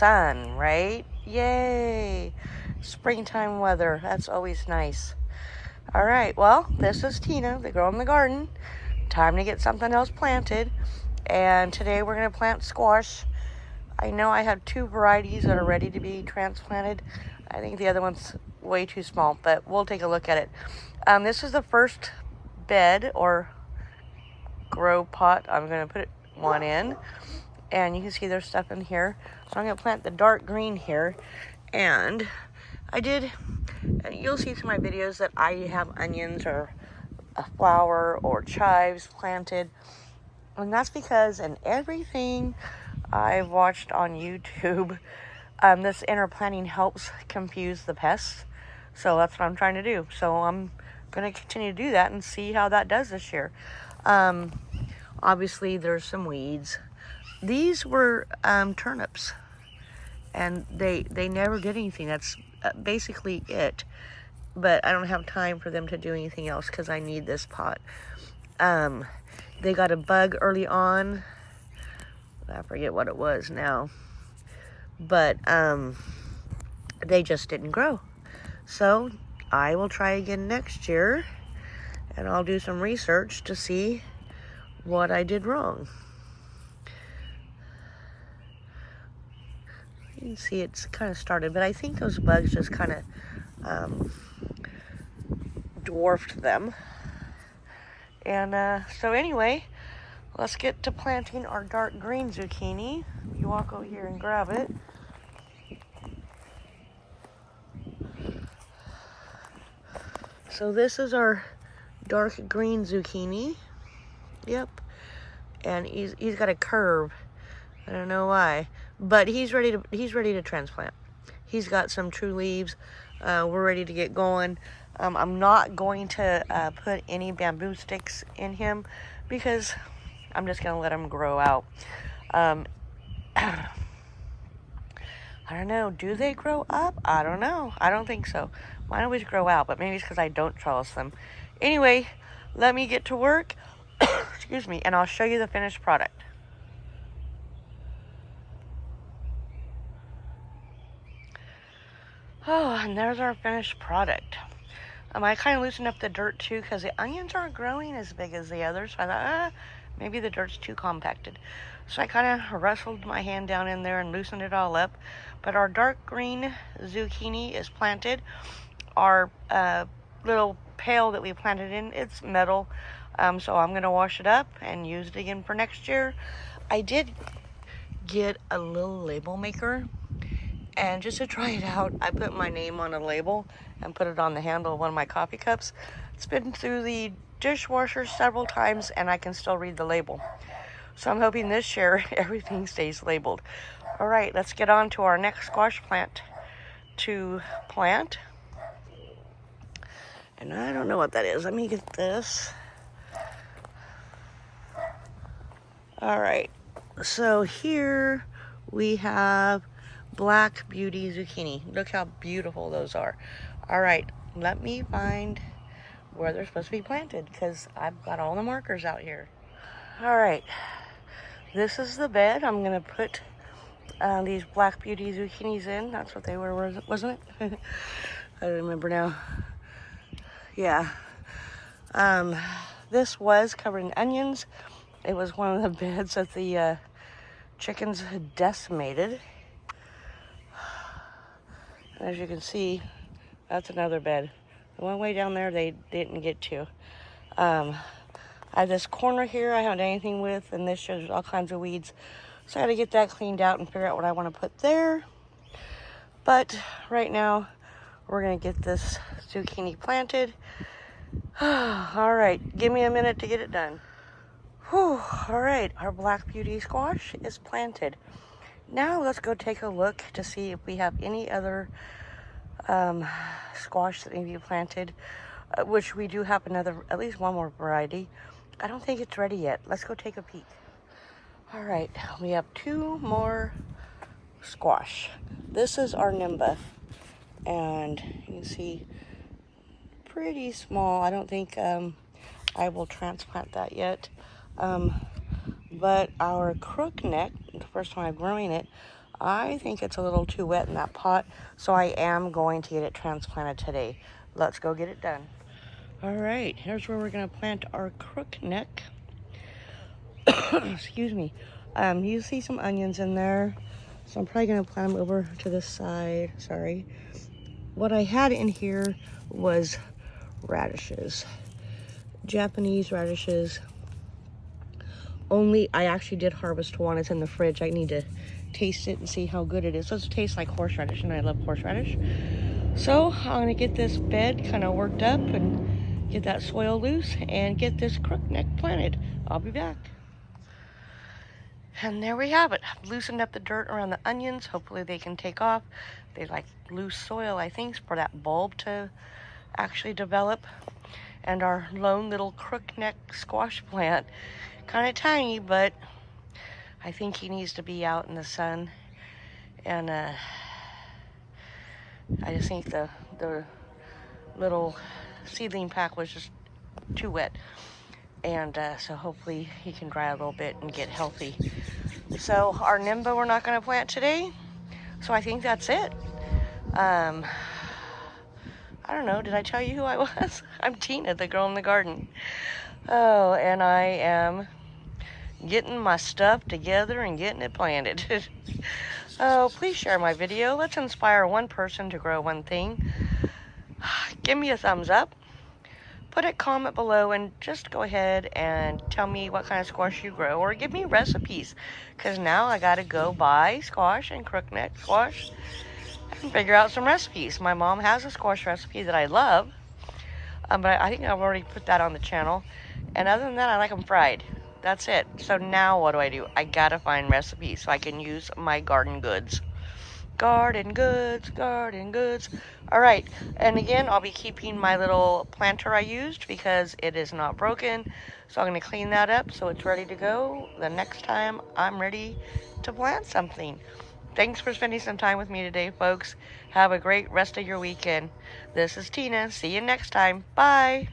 sun, right? Yay! Springtime weather. That's always nice. All right, well, this is Tina, the girl in the garden. Time to get something else planted. And today we're going to plant squash. I know I have 2 varieties that are ready to be transplanted. I think the other one's way too small, but we'll take a look at it. This is the first bed or grow pot I'm going to put one in. And you can see there's stuff in here. So I'm going to plant the dark green here. And you'll see through my videos that I have onions or a flower or chives planted. And that's because in everything I've watched on YouTube, this interplanting helps confuse the pests. So that's what I'm trying to do. So I'm going to continue to do that and see how that does this year. Obviously, there's some weeds. These were turnips, and they never did anything. That's basically it. But I don't have time for them to do anything else because I need this pot. They got a bug early on. I forget what it was now. But they just didn't grow. So I will try again next year, and I'll do some research to see what I did wrong. You can see it's kind of started, but I think those bugs just kind of dwarfed them. And so anyway, let's get to planting our dark green zucchini. You walk over here and grab it. So this is our dark green zucchini. Yep. And he's got a curve. I don't know why, but he's ready to transplant. He's got some true leaves. We're ready to get going. I'm not going to put any bamboo sticks in him because I'm just going to let him grow out. I don't know. Do they grow up? I don't know. I don't think so. Mine always grow out, but maybe it's because I don't trellis them. Anyway, let me get to work. Excuse me, and I'll show you the finished product. Oh, and there's our finished product. I kind of loosened up the dirt too because the onions aren't growing as big as the others. So I thought, maybe the dirt's too compacted. So I kind of wrestled my hand down in there and loosened it all up. But our dark green zucchini is planted. Our little pail that we planted in, it's metal. So I'm going to wash it up and use it again for next year. I did get a little label maker. And just to try it out, I put my name on a label and put it on the handle of one of my coffee cups. It's been through the dishwasher several times and I can still read the label. So I'm hoping this year everything stays labeled. All right, let's get on to our next squash plant to plant. And I don't know what that is. Let me get this. All right, so here we have Black Beauty zucchini. Look how beautiful those are. All right, let me find where they're supposed to be planted because I've got all the markers out here. All right, this is the bed. I'm gonna put these Black Beauty zucchinis in. That's what they were, wasn't it? I don't remember now. Yeah. This was covered in onions. It was one of the beds that the chickens had decimated. As you can see, that's another bed. The one way down there they didn't get to. I have this corner here I haven't done anything with, and this shows all kinds of weeds. So I got to get that cleaned out and figure out what I want to put there. But right now, we're going to get this zucchini planted. All right, give me a minute to get it done. Whew, all right, our Black Beauty squash is planted. Now let's go take a look to see if we have any other squash that may be planted, which we do have at least one more variety. I don't think it's ready yet. Let's go take a peek. All right, we have 2 more squash. This is our Nimba, and you can see pretty small. I don't think I will transplant that yet. But our crookneck, the first time I'm growing it, I think it's a little too wet in that pot, so I am going to get it transplanted today. Let's go get it done. All right, here's where we're gonna plant our crookneck. Excuse me. You see some onions in there, so I'm probably gonna plant them over to this side. Sorry. What I had in here was radishes, Japanese radishes. Only I actually did harvest one. It's in the fridge. I need to taste it and see how good it is. So it tastes like horseradish, and I love horseradish. So I'm gonna get this bed kind of worked up and get that soil loose and get this crookneck planted. I'll be back. And there we have it. I've loosened up the dirt around the onions. Hopefully they can take off. They like loose soil, I think, for that bulb to actually develop. And our lone little crookneck squash plant, kind of tiny, but I think he needs to be out in the sun. And I just think the little seedling pack was just too wet. And so hopefully he can dry a little bit and get healthy. So our Nimba we're not going to plant today. So I think that's it. I don't know. Did I tell you who I was? I'm Tina, the girl in the garden. Oh, and I am getting my stuff together and getting it planted. Oh, please share my video. Let's inspire one person to grow one thing. Give me a thumbs up. Put a comment below and just go ahead and tell me what kind of squash you grow, or give me recipes, because now I gotta go buy squash and crookneck squash and figure out some recipes. My mom has a squash recipe that I love, but I think I've already put that on the channel. And other than that, I like them fried. That's it. So now what do? I gotta find recipes so I can use my garden goods. Garden goods, garden goods. All right, and again, I'll be keeping my little planter I used because it is not broken. So I'm gonna clean that up so it's ready to go the next time I'm ready to plant something. Thanks for spending some time with me today, folks. Have a great rest of your weekend. This is Tina. See you next time. Bye.